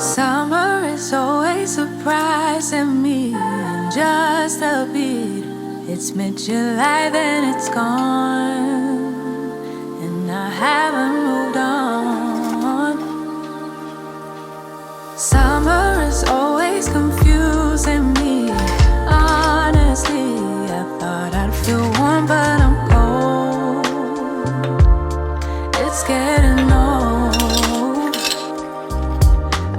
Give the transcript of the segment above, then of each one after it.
Summer is always surprising me in just a bit. It's mid-July, then it's gone, and I haven't moved on. Summer is always confusing me. Honestly, I thought I'd feel warm, but I'm cold. It's getting old.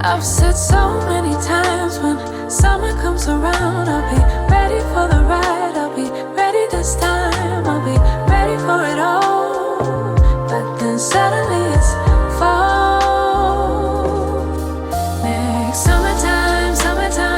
I've said so many times, when summer comes around, I'll be ready for the ride. I'll be ready this time. I'll be ready for it all. But then suddenly it's fall. Next summertime.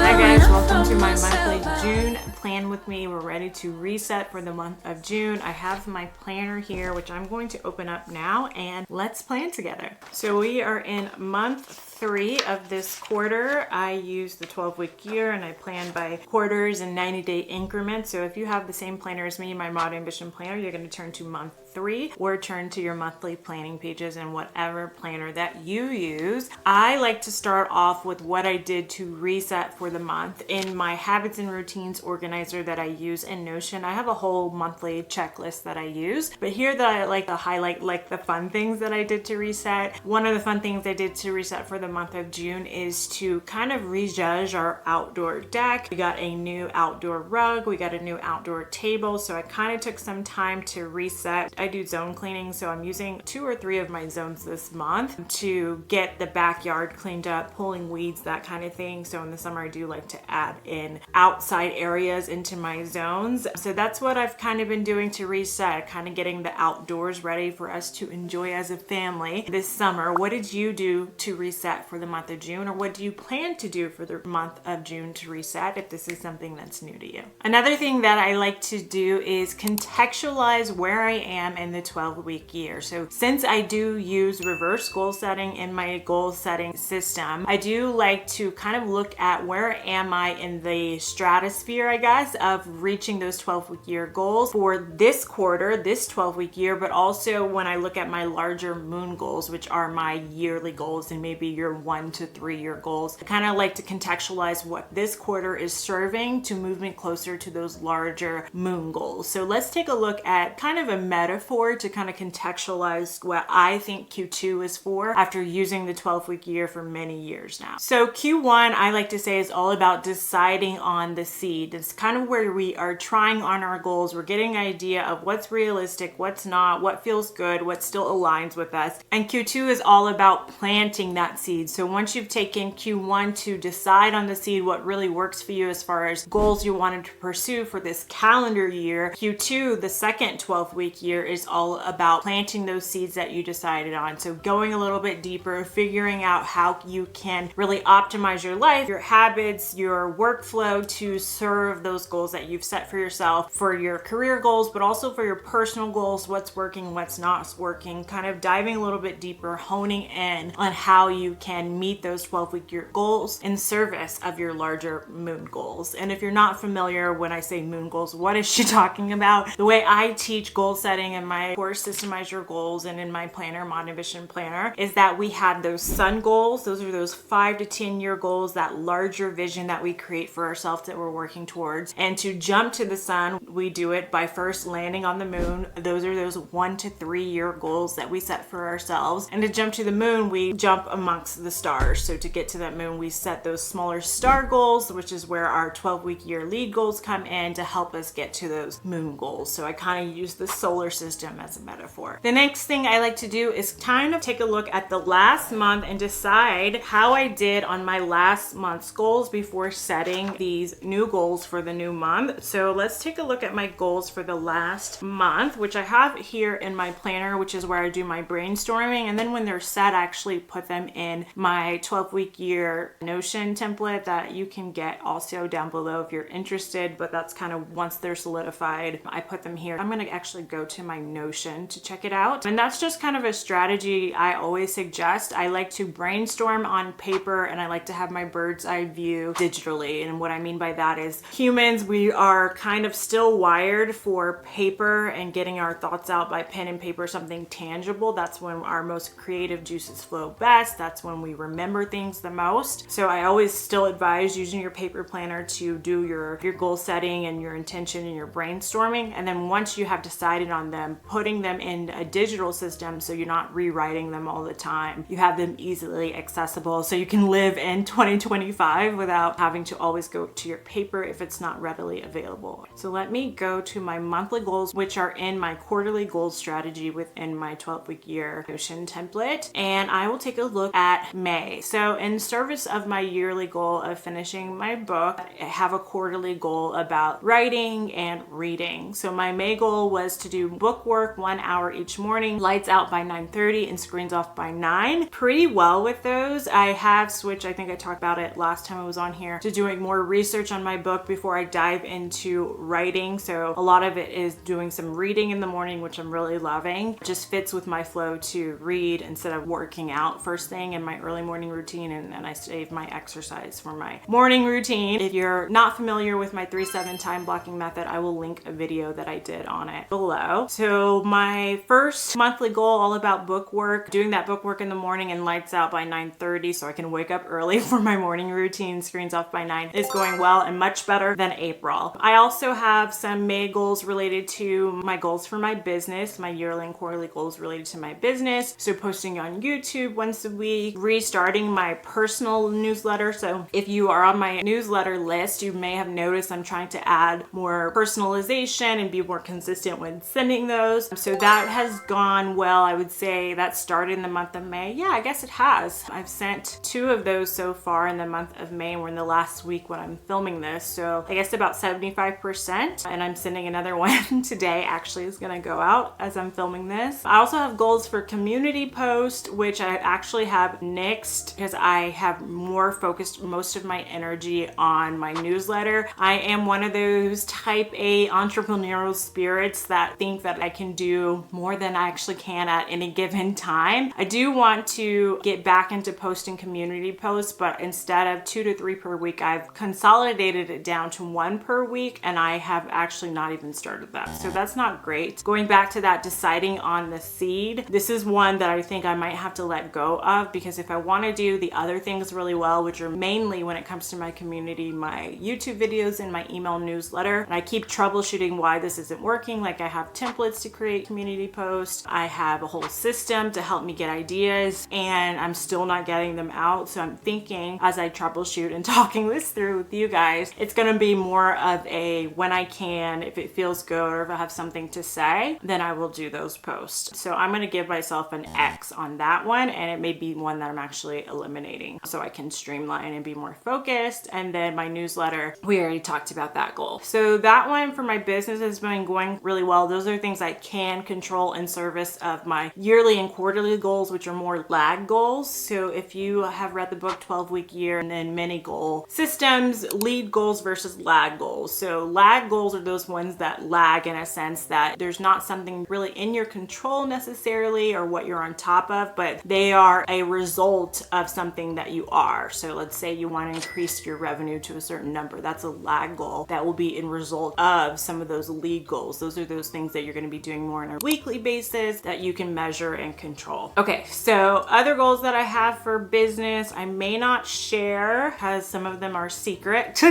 Hi guys, welcome to my monthly June plan with me. We're ready to reset for the month of June. I have my planner here, which I'm going to open up now, and let's plan together. So we are in month 3 of this quarter. I use the 12-week year and I plan by quarters and 90-day increments. So if you have the same planner as me, my Mod Ambition planner, you're going to turn to month 3 or turn to your monthly planning pages in whatever planner that you use. I like to start off with what I did to reset for the month. In my habits and routines organizer that I use in Notion, I have a whole monthly checklist that I use, but here that I like to highlight like the fun things that I did to reset. One of the fun things I did to reset for the month of June is to kind of rejudge our outdoor deck. We got a new outdoor rug, we got a new outdoor table, so I kind of took some time to reset. I do zone cleaning, so I'm using 2 or 3 of my zones this month to get the backyard cleaned up, pulling weeds, that kind of thing. So in the summer I do like to add in outside areas into my zones. So that's what I've kind of been doing to reset, kind of getting the outdoors ready for us to enjoy as a family this summer. What did you do to reset for the month of June, or what do you plan to do for the month of June to reset if this is something that's new to you? Another thing that I like to do is contextualize where I am in the 12-week year. So since I do use reverse goal setting in my goal setting system, I do like to kind of look at where am I in the stratosphere, I guess, of reaching those 12-week year goals for this quarter, this 12-week year, but also when I look at my larger moon goals, which are my yearly goals and maybe your 1 to 3 year goals. I kind of like to contextualize what this quarter is serving to move me closer to those larger moon goals. So let's take a look at kind of a metaphor to kind of contextualize what I think Q2 is for after using the 12-week year for many years now. So Q1, I like to say, is all about deciding on the seed. It's kind of where we are trying on our goals. We're getting an idea of what's realistic, what's not, what feels good, what still aligns with us. And Q2 is all about planting that seed. So once you've taken Q1 to decide on the seed, what really works for you as far as goals you wanted to pursue for this calendar year, Q2, the second 12-week year, is all about planting those seeds that you decided on. So going a little bit deeper, figuring out how you can really optimize your life, your habits, your workflow to serve those goals that you've set for yourself, for your career goals, but also for your personal goals, what's working, what's not working, kind of diving a little bit deeper, honing in on how you can meet those 12-week year goals in service of your larger moon goals. And if you're not familiar, when I say moon goals, what is she talking about? The way I teach goal setting in my course, Systemize Your Goals, and in my planner, Mod Ambition planner, is that we have those sun goals. Those are those 5 to 10 year goals, that larger vision that we create for ourselves that we're working towards. And to jump to the sun, we do it by first landing on the moon. Those are those 1 to 3 year goals that we set for ourselves. And to jump to the moon, we jump amongst the stars. So to get to that moon, we set those smaller star goals, which is where our 12-week year lead goals come in to help us get to those moon goals. So I kind of use the solar system as a metaphor. The next thing I like to do is kind of take a look at the last month and decide how I did on my last month's goals before setting these new goals for the new month. So let's take a look at my goals for the last month, which I have here in my planner, which is where I do my brainstorming. And then when they're set, I actually put them in my 12-week year Notion template that you can get also down below if you're interested, but that's kind of once they're solidified, I put them here. I'm going to actually go to my my Notion to check it out. And that's just kind of a strategy I always suggest. I like to brainstorm on paper and I like to have my bird's eye view digitally. And what I mean by that is humans, we are kind of still wired for paper and getting our thoughts out by pen and paper, something tangible. That's when our most creative juices flow best. That's when we remember things the most. So I always still advise using your paper planner to do your goal setting and your intention and your brainstorming. And then once you have decided on them, putting them in a digital system so you're not rewriting them all the time. You have them easily accessible so you can live in 2025 without having to always go to your paper if it's not readily available. So let me go to my monthly goals, which are in my quarterly goals strategy within my 12-week year Notion template. And I will take a look at May. So in service of my yearly goal of finishing my book, I have a quarterly goal about writing and reading. So my May goal was to do book work 1 hour each morning, lights out by 9:30 and screens off by 9. Pretty well with those. I have switched, I think I talked about it last time I was on here, to doing more research on my book before I dive into writing. So a lot of it is doing some reading in the morning, which I'm really loving. It just fits with my flow to read instead of working out first thing in my early morning routine, and then I save my exercise for my morning routine. If you're not familiar with my 3-7 time blocking method, I will link a video that I did on it below. So my first monthly goal, all about book work, doing that book work in the morning and lights out by 9:30 so I can wake up early for my morning routine, screens off by 9, is going well and much better than April. I also have some May goals related to my goals for my business, my yearly and quarterly goals related to my business. So posting on YouTube once a week, restarting my personal newsletter. So if you are on my newsletter list, you may have noticed I'm trying to add more personalization and be more consistent when sending those. So that has gone well. I would say that started in the month of May. Yeah, I guess it has. I've sent 2 of those so far in the month of May. We're in the last week when I'm filming this. So I guess about 75%. And I'm sending another one today, actually is gonna go out as I'm filming this. I also have goals for community post, which I actually have nixed because I have more focused most of my energy on my newsletter. I am one of those type A entrepreneurial spirits that think that I can do more than I actually can at any given time. I do want to get back into posting community posts, but instead of 2 to 3 per week, I've consolidated it down to 1 per week, and I have actually not even started that. So that's not great. Going back to that, deciding on the seed, this is one that I think I might have to let go of, because if I want to do the other things really well, which are mainly when it comes to my community, my YouTube videos and my email newsletter, and I keep troubleshooting why this isn't working. Like I have templates to create community posts. I have a whole system to help me get ideas, and I'm still not getting them out. So I'm thinking as I troubleshoot and talking this through with you guys, it's going to be more of a when I can, if it feels good or if I have something to say, then I will do those posts. So I'm going to give myself an X on that one, and it may be one that I'm actually eliminating so I can streamline and be more focused. And then my newsletter, we already talked about that goal. So that one for my business has been going really well. Those are things I can control in service of my yearly and quarterly goals, which are more lag goals. So if you have read the book 12-week year and then mini goal systems, lead goals versus lag goals. So lag goals are those ones that lag in a sense that there's not something really in your control necessarily or what you're on top of, but they are a result of something that you are. So let's say you want to increase your revenue to a certain number. That's a lag goal that will be in result of some of those lead goals. Those are those things that you're going to be doing more on a weekly basis that you can measure and control. Okay, so other goals that I have for business, I may not share because some of them are secret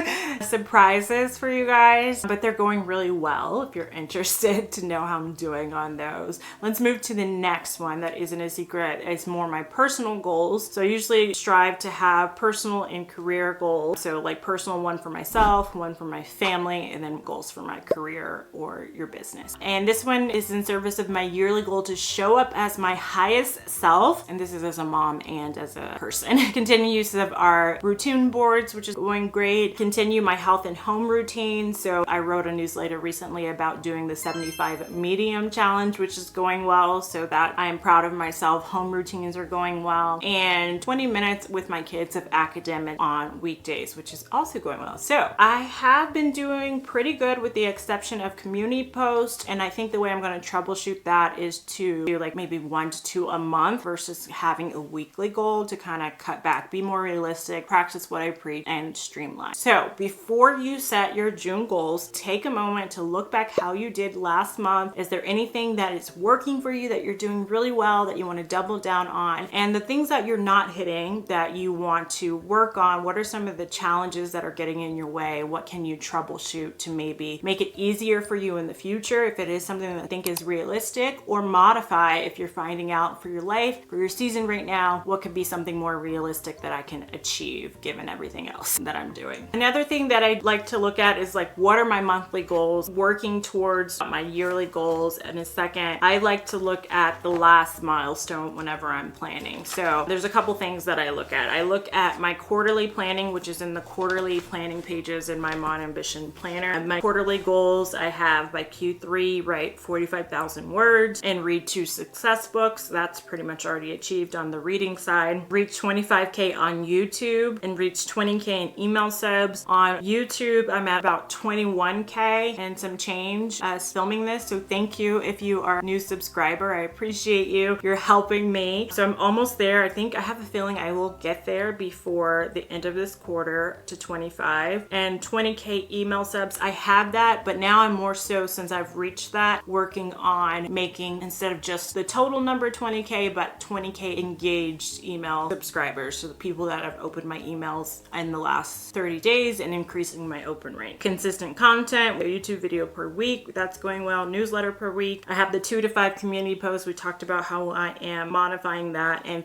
surprises for you guys, but they're going really well if you're interested to know how I'm doing on those. Let's move to the next one that isn't a secret. It's more my personal goals. So I usually strive to have personal and career goals. So like personal one for myself, one for my family, and then goals for my career or your business. And this one is in service of my yearly goal to show up as my highest self. And this is as a mom and as a person. Continue use of our routine boards, which is going great. Continue my health and home routine. So I wrote a newsletter recently about doing the 75 medium challenge, which is going well. So that I am proud of myself. Home routines are going well. And 20 minutes with my kids of academic on weekdays, which is also going well. So I have been doing pretty good with the exception of community post. And I think the way I'm going to troubleshoot that is to do like maybe 1 to 2 a month versus having a weekly goal, to kind of cut back, be more realistic, practice what I preach, and streamline. So before you set your June goals, take a moment to look back how you did last month. Is there anything that is working for you that you're doing really well that you want to double down on? And the things that you're not hitting that you want to work on, what are some of the challenges that are getting in your way? What can you troubleshoot to maybe make it easier for you in the future if it is something that I think is realistic, or modify if you're finding out for your life, for your season right now, what could be something more realistic that I can achieve given everything else that I'm doing. Another thing that I'd like to look at is like, what are my monthly goals, working towards my yearly goals. In a second, I like to look at the last milestone whenever I'm planning. So there's a couple things that I look at. I look at my quarterly planning, which is in the quarterly planning pages in my Mod Ambition planner. And my quarterly goals, I have by Q3, write 45,000 words and read 2 success books. That's pretty much already achieved on the reading side. Reach 25K on YouTube and reach 20K in email subs. On YouTube, I'm at about 21K and some change filming this. So thank you if you are a new subscriber. I appreciate you. You're helping me. So I'm almost there. I think I have a feeling I will get there before the end of this quarter to 25 and 20K email subs. I have that, but now I'm more so, since I've reached that, working on making, instead of just the total number 20K, but 20K engaged email subscribers. So the people that have opened my emails in the last 30 days and increasing my open rate. Consistent content, a YouTube video per week. That's going well. Newsletter per week. I have the 2 to 5 community posts. We talked about how I am modifying that and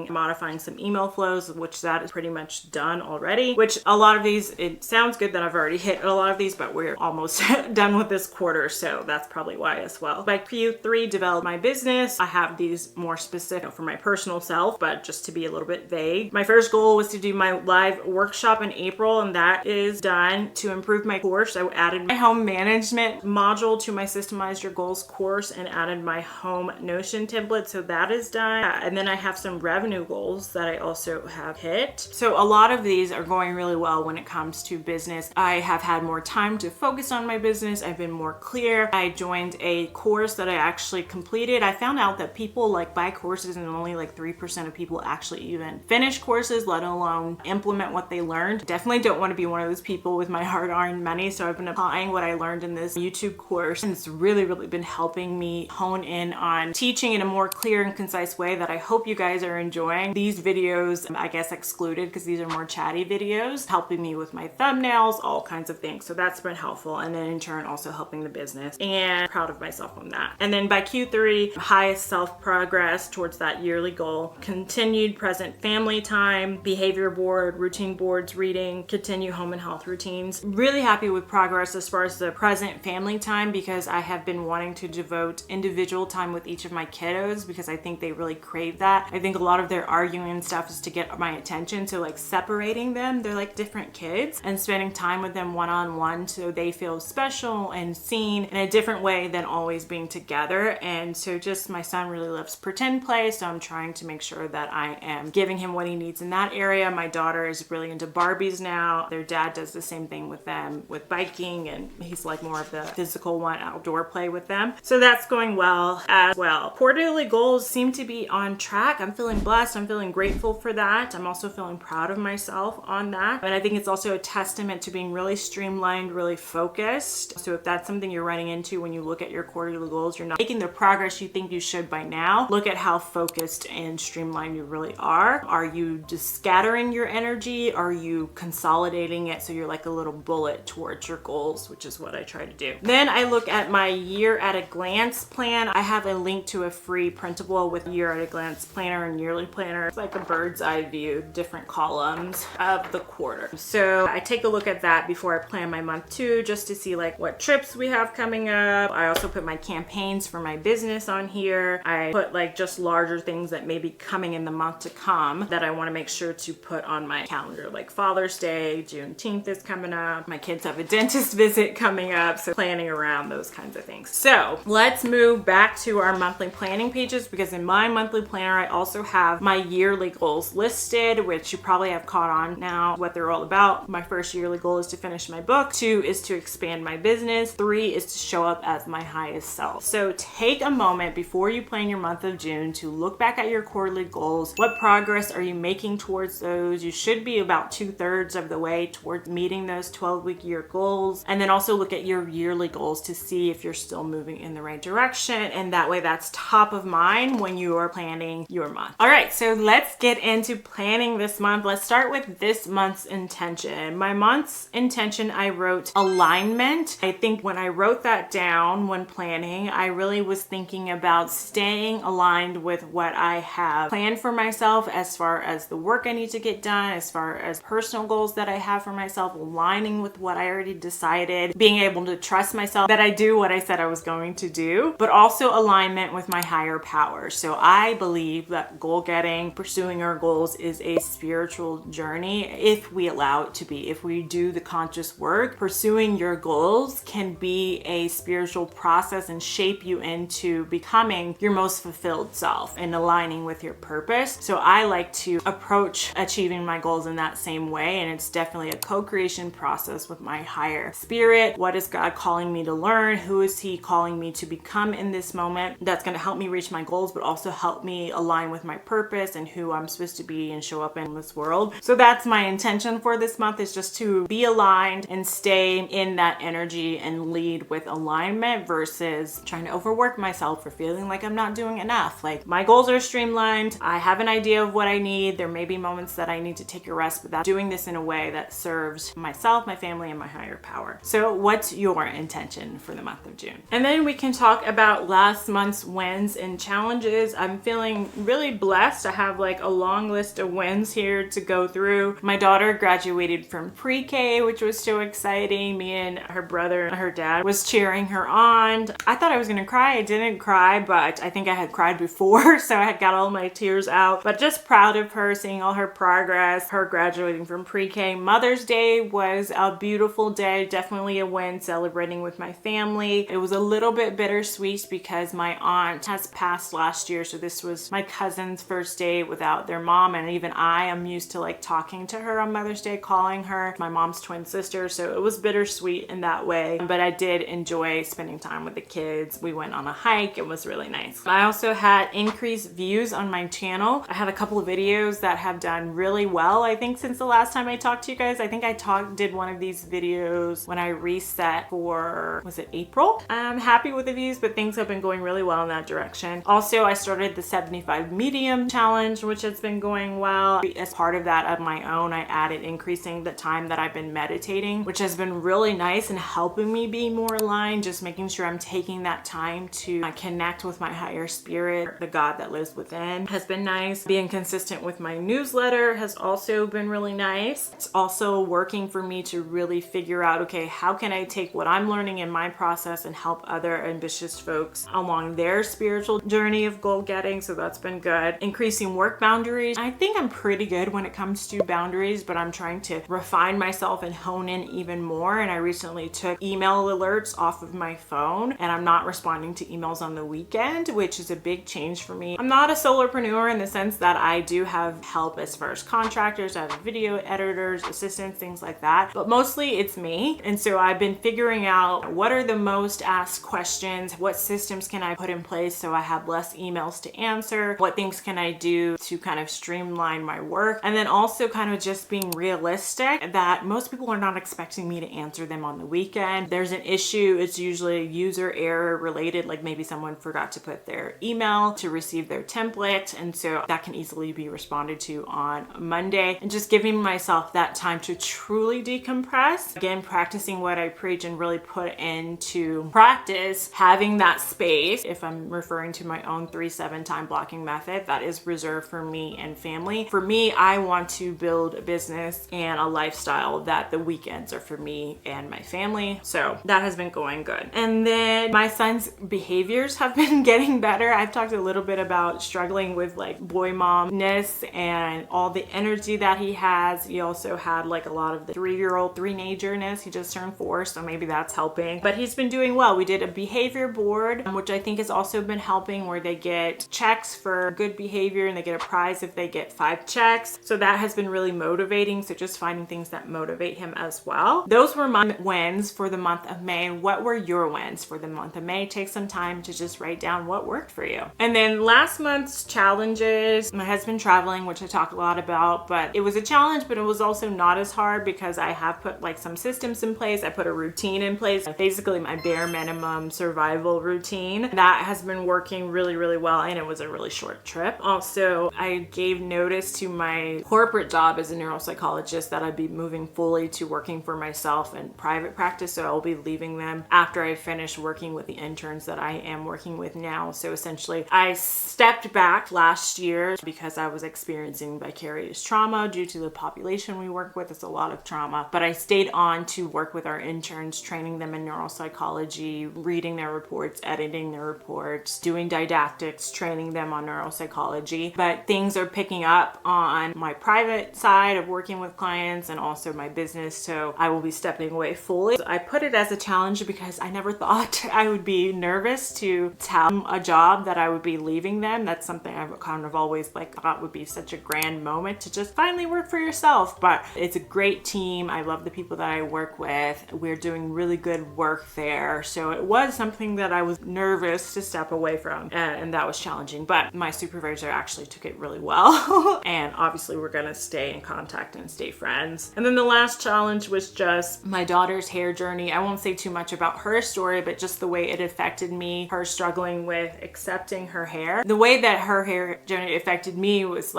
modifying some email flows, which that is pretty much done already, which a lot of these, it sounds good that I've already hit a lot of these, but we're almost done with this quarter. So that's probably why as well. By Q3, develop my business. I have these more specific for my personal self, but just to be a little bit vague. My first goal was to do my live workshop in April, and that is done. To improve my course, I added my home management module to my Systemize Your Goals course and added my home Notion template. So that is done. And then I have some revenue goals that I also have hit. So a lot of these are going really well when it comes to business. I have had more time to focus on my business. I've been more clear. I joined a course that I actually completed. I found out that people like buy courses and only like 3% of people actually even finish courses, let alone implement what they learned. Definitely don't want to be one of those people with my hard-earned money. So I've been applying what I learned in this YouTube course, and it's really been helping me hone in on teaching in a more clear and concise way that I hope you guys are enjoying. These videos, I guess excluded because these are more chatty videos, helping me with my thumbnails, all kinds of things. So that's been helpful. And then in turn, also helping the business, and proud of myself on that. And then by Q3, highest self progress towards that yearly goal, continued present family time, behavior board, routine boards, reading, continue home and health routines. Really happy with progress as far as the present family time, because I have been wanting to devote individual time with each of my kiddos because I think they really crave that. I think a lot of their arguing and stuff is to get my attention. So like separating them, they're like different kids, and spending time with them one-on-one so they feel special and seen in a different way than always being together. And so just my son really loves pretend play, so I'm trying to make sure that I am giving him what he needs in that area. My daughter is really into Barbies now. Their dad does the same thing with them with biking, and he's like more of the physical one, outdoor play with them. So that's going well as well. Quarterly goals seem to be on track. I'm feeling blessed. I'm feeling grateful for that. I'm also feeling proud of myself on that. But I think it's also a testament to being really streamlined, really focused. So if that's something you're running into when you look at your quarterly goals, you're not making the progress you think you should by now. Look at how focused and streamlined you really are. Are you just scattering your energy? Are you consolidating it so you're like a little bullet towards your goals, which is what I try to do. Then I look at my year at a glance plan. I have a link to a free printable with year at a glance planner and yearly planner. It's like a bird's eye view, different columns of the quarter. So I take a look at that before I plan my month 2, just to see like what trips we have coming up. I also put my campaigns for my business on here. I put like just larger things that may be coming in the month to come that I want to make sure to put on my calendar, like Father's Day, Juneteenth is coming up. My kids have a dentist visit coming up, so planning around those kinds of things. So let's move back to our monthly planning pages, because in my monthly planner, I also have my yearly goals listed, which you probably have caught on now what they're all about. My first yearly goal is to finish my book. 2 is to expand my business. 3 is to show up as my highest self. So take a moment before you plan your month of June to look back at your quarterly goals. What progress are you making towards those? You should be about 2/3 of the way towards meeting those 12-week year goals. And then also look at your yearly goals to see if you're still moving in the right direction. And that way that's top of mind when you are planning your month. All right, so let's get into planning this month. Let's start with this month's intention. My month's intention, I wrote alignment. I think when I wrote that down when planning, I really was thinking about staying aligned with what I have planned for myself as far as the work I need to get done, as far as personal goals that I have for myself, aligning with what I already decided, being able to trust myself that I do what I said I was going to do, but also alignment with my higher power. So I believe that goal getting, pursuing our goals is a spiritual journey if we allow it to be. If we do the conscious work, pursuing your goals can be a spiritual process and shape you into becoming your most fulfilled self and aligning with your purpose. So I like to approach achieving my goals in that same way, and it's definitely a co-creation process with my higher spirit. What is God calling me to learn? Who is He calling me to become in this moment? That's going to help me reach my goals, but also help me align with my purpose and who I'm supposed to be and show up in this world. So that's my intention for this month, is just to be aligned and stay in that energy and lead with alignment versus trying to overwork myself or feeling like I'm not doing enough. Like, my goals are streamlined. I have an idea of what I need. There may be moments that I need to take a rest, but that's doing this in a way that serves myself, my family, and my higher power. So what's your intention for the month of June? And then we can talk about last month's wins and challenges. I'm feeling really blessed. I have like a long list of wins here to go through. My daughter graduated from pre-K, which was so exciting. Me and her brother and her dad was cheering her on. I thought I was gonna cry. I didn't cry, but I think I had cried before, so I had got all my tears out. But just proud of her, seeing all her progress, her graduating from pre-K. Mother's Day was a beautiful day, definitely a win, celebrating with my family. It was a little bit bittersweet because my aunt has passed last year, so this was my cousin's first day without their mom, and even I am used to like talking to her on Mother's Day, calling her my mom's twin sister, so it was bittersweet in that way. But I did enjoy spending time with the kids. We went on a hike. It was really nice. I also had increased views on my channel. I had a couple of videos that have done really well, I think, since the last time I talked to you guys. I think I did one of these videos when I reset for, was it April? I'm happy with the views, but things have been going really well in that direction. Also, I started the 75 medium challenge, which has been going well. As part of that of my own, I added increasing the time that I've been meditating, which has been really nice and helping me be more aligned, just making sure I'm taking that time to connect with my higher spirit, the God that lives within, has been nice. Being consistent with my newsletter has also been really nice. It's also working for me to really figure out, okay, how can I take what I'm learning in my process and help other ambitious folks along their spiritual journey of goal getting. So that's been good. Increasing work boundaries. I think I'm pretty good when it comes to boundaries, but I'm trying to refine myself and hone in even more. And I recently took email alerts off of my phone, and I'm not responding to emails on the weekend, which is a big change for me. I'm not a solopreneur in the sense that I do have help as far as contractors. I have video editors, assistants, things like that, but mostly it's me. And so I've been figuring out what are the most asked questions, what systems can I put in place so I have less emails to answer, what things can I do to kind of streamline my work, and then also kind of just being realistic that most people are not expecting me to answer them on the weekend. There's an issue, it's usually user error related, like maybe someone forgot to put their email to receive their template, and so that can easily be responded to on Monday. And just giving myself that time to truly decompress, again practicing what I preach and really put into practice, having that space. If I'm referring to my own 3/7 time blocking method, that is reserved for me and family. For me, I want to build a business and a lifestyle that the weekends are for me and my family. So that has been going good. And then my son's behaviors have been getting better. I've talked a little bit about struggling with like boy momness and all the energy that he has. He also had like a lot of the 3-year-old teenagerness. He just turned 4, so maybe that's helping. But he's been doing well. We did a behavior board, which I think has also been helping, where they get checks for good behavior and they get a prize if they get 5 checks. So that has been really motivating. So just finding things that motivate him as well. Those were my wins for the month of May. What were your your wins for the month of May. Take some time to just write down what worked for you. And then last month's challenges, my husband traveling, which I talk a lot about, but it was a challenge, but it was also not as hard because I have put like some systems in place. I put a routine in place, basically my bare minimum survival routine. That has been working really, really well, and it was a really short trip. Also, I gave notice to my corporate job as a neuropsychologist that I'd be moving fully to working for myself in private practice, so I'll be leaving them after I finish working with the interns that I am working with now. So essentially, I stepped back last year because I was experiencing vicarious trauma due to the population we work with. It's a lot of trauma, but I stayed on to work with our interns, training them in neuropsychology, reading their reports, editing their reports, doing didactics, training them on neuropsychology. But things are picking up on my private side of working with clients and also my business, so I will be stepping away fully. I put it as a challenge because I never thought I would be nervous to tell them a job that I would be leaving them. That's something I've kind of always thought would be such a grand moment to just finally work for yourself. But it's a great team. I love the people that I work with. We're doing really good work there. So it was something that I was nervous to step away from, and that was challenging. But my supervisor actually took it really well. And obviously we're gonna stay in contact and stay friends. And then the last challenge was just my daughter's hair journey. I won't say too much about her story, but just the way it affected me, her struggling with accepting her hair. The way that her hair journey affected me was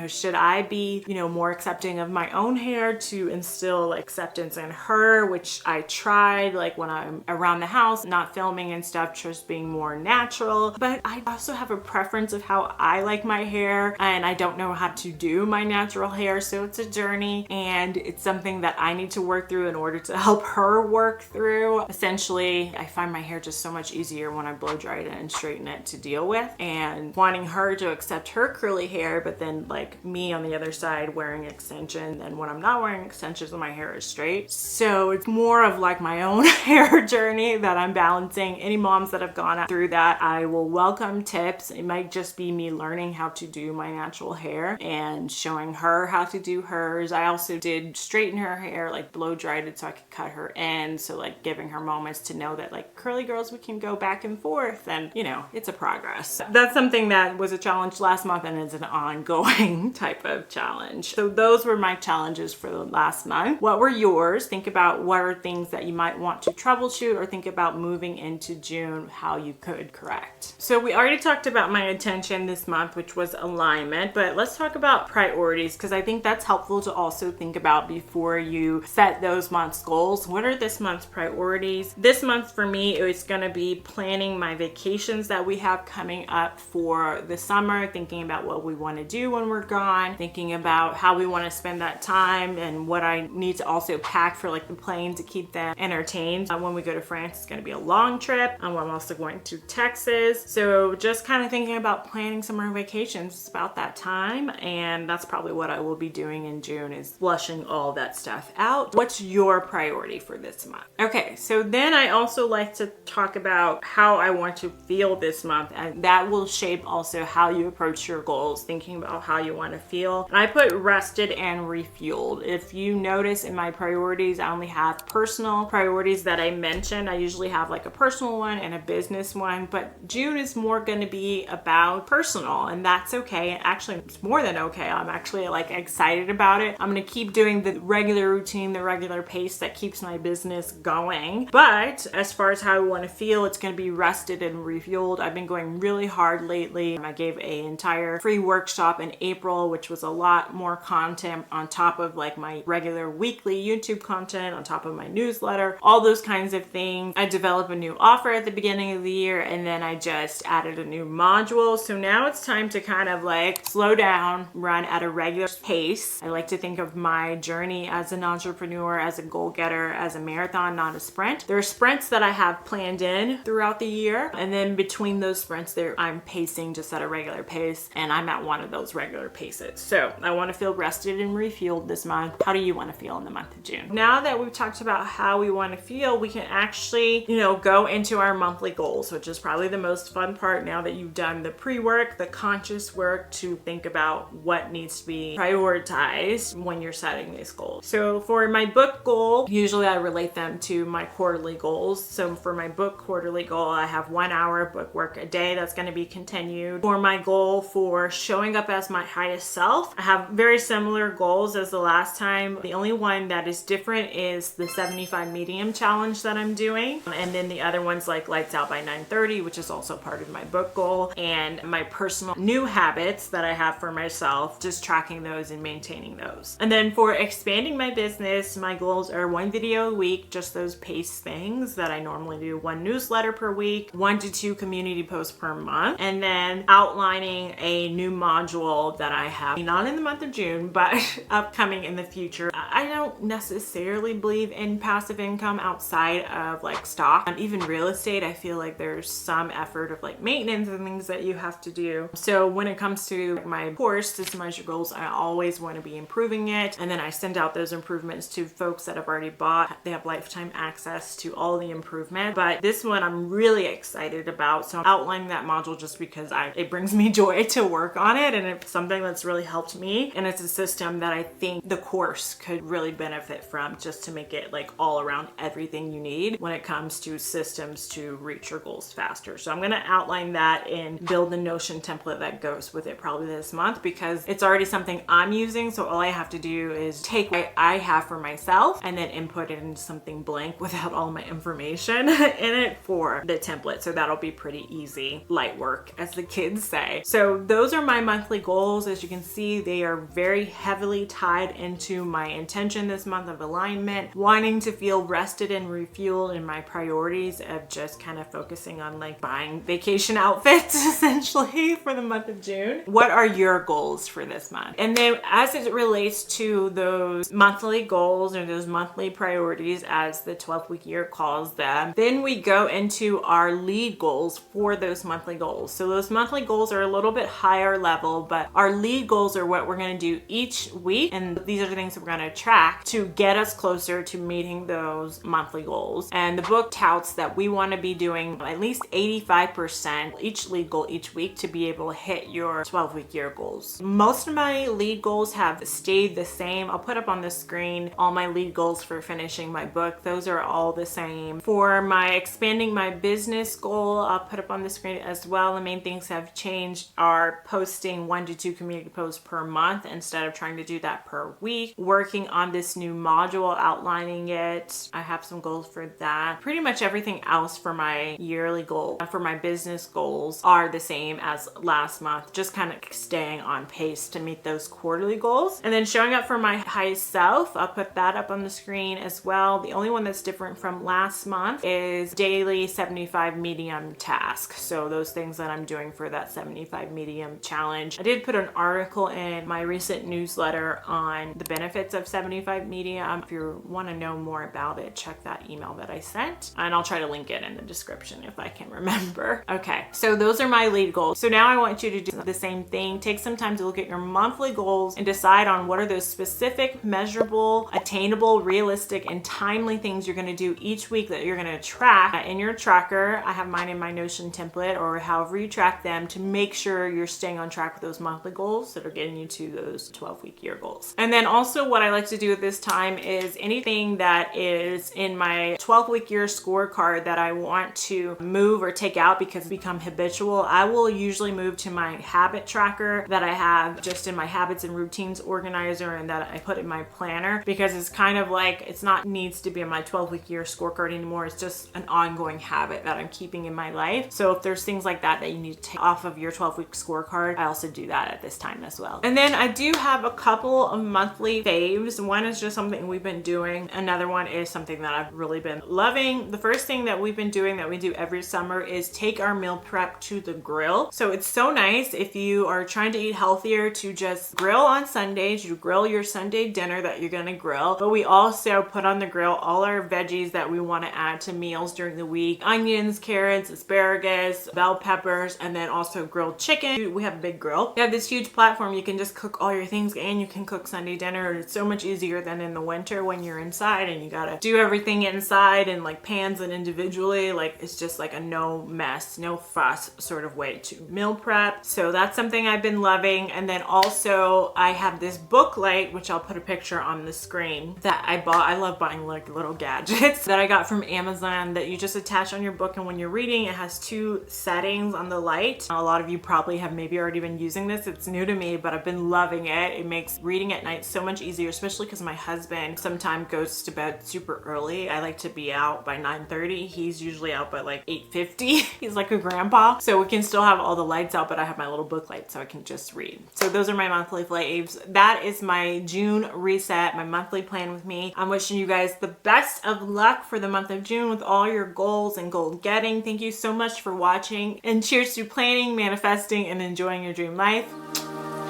should I be, more accepting of my own hair to instill acceptance in her, which I tried when I'm around the house, not filming and stuff, just being more natural. But I also have a preference of how I like my hair, and I don't know how to do my natural hair, so it's a journey, and it's something that I need to work through in order to help her work through. Essentially, I find my hair just so much easier when I blow dry it and straighten it to deal with, and wanting her to accept her curly hair, but then me on the other side wearing extensions, and when I'm not wearing extensions my hair is straight. So it's more of my own hair journey that I'm balancing. Any moms that have gone through that, I will welcome tips. It might just be me learning how to do my natural hair and showing her how to do hers. I also did straighten her hair, blow dried it so I could cut her ends. So giving her moments to know that curly girls, we can go back and forth, and it's a progress. That's something that was a challenge last month and is an ongoing type of challenge. So those were my challenges for the last month. What were yours? Think about what are things that you might want to troubleshoot, or think about moving into June, how you could correct. So we already talked about my intention this month, which was alignment, but let's talk about priorities, because I think that's helpful to also think about before you set those month's goals. What are this month's priorities? This month for me, it's going to be planning my vacations that we have coming up for the summer, thinking about what we want to do when we're gone, thinking about how we want to spend that time, and what I need to also pack for the plane to keep them entertained. When we go to France, it's going to be a long trip. I'm also going to Texas. So just kind of thinking about planning summer vacations. It's about that time, and that's probably what I will be doing in June, is flushing all that stuff out. What's your priority for this month? Okay, so then I also like to talk about how I want to feel this month, and that will shape also how you approach your goals, thinking about how you want to feel. And I put rested and refueled. If you notice in my priorities, I only have personal priorities that I mentioned. I usually have a personal one and a business one, but June is more going to be about personal, and that's okay. And actually, it's more than okay. I'm actually excited about it. I'm going to keep doing the regular routine, the regular pace that keeps my business going. But as far as how I want to feel, it's going to be rested and refueled. I've been going really hard lately. I gave an entire free workshop in April, which was a lot more content on top of my regular weekly YouTube content, on top of my newsletter, all those kinds of things. I developed a new offer at the beginning of the year, and then I just added a new module. So now it's time to kind of slow down, run at a regular pace. I like to think of my journey as an entrepreneur, as a goal getter, as a marathon, not a sprint. There are sprints that I have planned in throughout the year, and then between those sprints I'm pacing just at a regular pace, and I'm at one of those regular paces. So I want to feel rested and refueled this month. How do you want to feel in the month of June? Now that we've talked about how we want to feel, we can actually, go into our monthly goals, which is probably the most fun part now that you've done the pre-work, the conscious work to think about what needs to be prioritized when you're setting these goals. So for my book goal, usually I relate them to my quarterly goals. goals. So for my book quarterly goal, I have 1 hour book work a day. That's going to be continued. For my goal for showing up as my highest self, I have very similar goals as the last time. The only one that is different is the 75 medium challenge that I'm doing. And then the other one's like lights out by 9:30, which is also part of my book goal, and my personal new habits that I have for myself, just tracking those and maintaining those. And then for expanding my business, my goals are 1 video a week, just those pace things that I normally do, 1 newsletter per week, 1 to 2 community posts per month, and then outlining a new module that I have, not in the month of June, but upcoming in the future. I don't necessarily believe in passive income outside of like stock. Even real estate, I feel like there's some effort of like maintenance and things that you have to do. So when it comes to my course, Systemize Your Goals, I always want to be improving it. And then I send out those improvements to folks that have already bought. They have lifetime access to all the improvement. But this one I'm really excited about. So I'm outlining that module just because it brings me joy to work on it. And it's something that's really helped me. And it's a system that I think the course could really benefit from, just to make it like all around everything you need when it comes to systems to reach your goals faster. So I'm going to outline that and build the Notion template that goes with it probably this month, because it's already something I'm using. So all I have to do is take what I have for myself and then input it into something blank without all my information in it for the template. So that'll be pretty easy, light work, as the kids say. So those are my monthly goals. As you can see, they are very heavily tied into my intention this month of alignment, wanting to feel rested and refueled in my priorities of just kind of focusing on like buying vacation outfits essentially for the month of June. What are your goals for this month? And then as it relates to those monthly goals or those monthly priorities, as the 12-week year calls them, then we go into our lead goals for those monthly goals. So those monthly goals are a little bit higher level, but our lead goals are what we're going to do each week. And these are the things that we're going to track to get us closer to meeting those monthly goals. And the book touts that we want to be doing at least 85% each lead goal each week to be able to hit your 12-week year goals. Most of my lead goals have stayed the same. I'll put up on the screen all my lead goals for finishing my book. Those are all the same. For my expanding my business goal, I'll put up on the screen as well. The main things have changed are posting 1 to 2 community posts per month instead of trying to do that per week. Working on this new module, outlining it. I have some goals for that. Pretty much everything else for my yearly goal, for my business goals, are the same as last month, just kind of staying on pace to meet those quarterly goals. And then showing up for my highest self, I'll put that up on the screen as well. The only one that's different from last month is daily 75 medium task. So those things that I'm doing for that 75 medium challenge. I did put an article in my recent newsletter on the benefits of 75 medium. If you want to know more about it, check that email that I sent, and I'll try to link it in the description if I can remember. Okay, so those are my lead goals. So now I want you to do the same thing. Take some time to look at your monthly goals and decide on what are those specific, measurable, attainable, realistic, and timely things you're going to do each week that you're going to track in your tracker. I have mine in my Notion template, or however you track them, to make sure you're staying on track with those monthly goals that are getting you to those 12-week year goals. And then also what I like to do at this time is anything that is in my 12-week year scorecard that I want to move or take out because it's become habitual, I will usually move to my habit tracker that I have just in my habits and routines organizer, and that I put in my planner, because it's kind of like, it's not needs to be in my 12-week year scorecard anymore. It's just an ongoing habit that I'm keeping in my life. So if there's things like that that you need to take off of your 12-week scorecard, I also do that at this time as well. And then I do have a couple of monthly faves. One is just something we've been doing. Another one is something that I've really been loving. The first thing that we've been doing that we do every summer is take our meal prep to the grill. So it's so nice if you are trying to eat healthier to just grill on Sundays. You grill your Sunday dinner that you're gonna grill, but we also put on the grill all our veggies that we want to add to meals during the week: onions, carrots, asparagus, bell peppers, and then also grilled chicken. We have a big grill. We have this huge platform. You can just cook all your things, and you can cook Sunday dinner. It's so much easier than in the winter when you're inside and you gotta do everything inside and like pans and individually. Like, it's just like a no mess, no fuss sort of way to meal prep. So that's something I've been loving. And then also I have this book light, which I'll put a picture on the screen, that I bought. I love buying like little gadgets that I got from from Amazon that you just attach on your book, and when you're reading, it has 2 settings on the light. A lot of you probably have maybe already been using this. It's new to me, but I've been loving it. It makes reading at night so much easier, especially because my husband sometimes goes to bed super early. I like to be out by 9:30. He's usually out by like 8:50. He's like a grandpa. So we can still have all the lights out, but I have my little book light so I can just read. So those are my monthly faves. That is my June reset, my monthly plan with me. I'm wishing you guys the best of luck for the month of June with all your goals and goal getting. Thank you so much for watching, and cheers to planning, manifesting, and enjoying your dream life.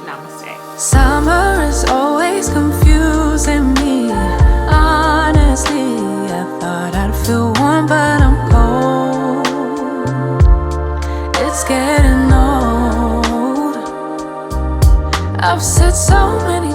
Namaste. Summer is always confusing me. Honestly, I thought I'd feel warm, but I'm cold. It's getting old. I've said so many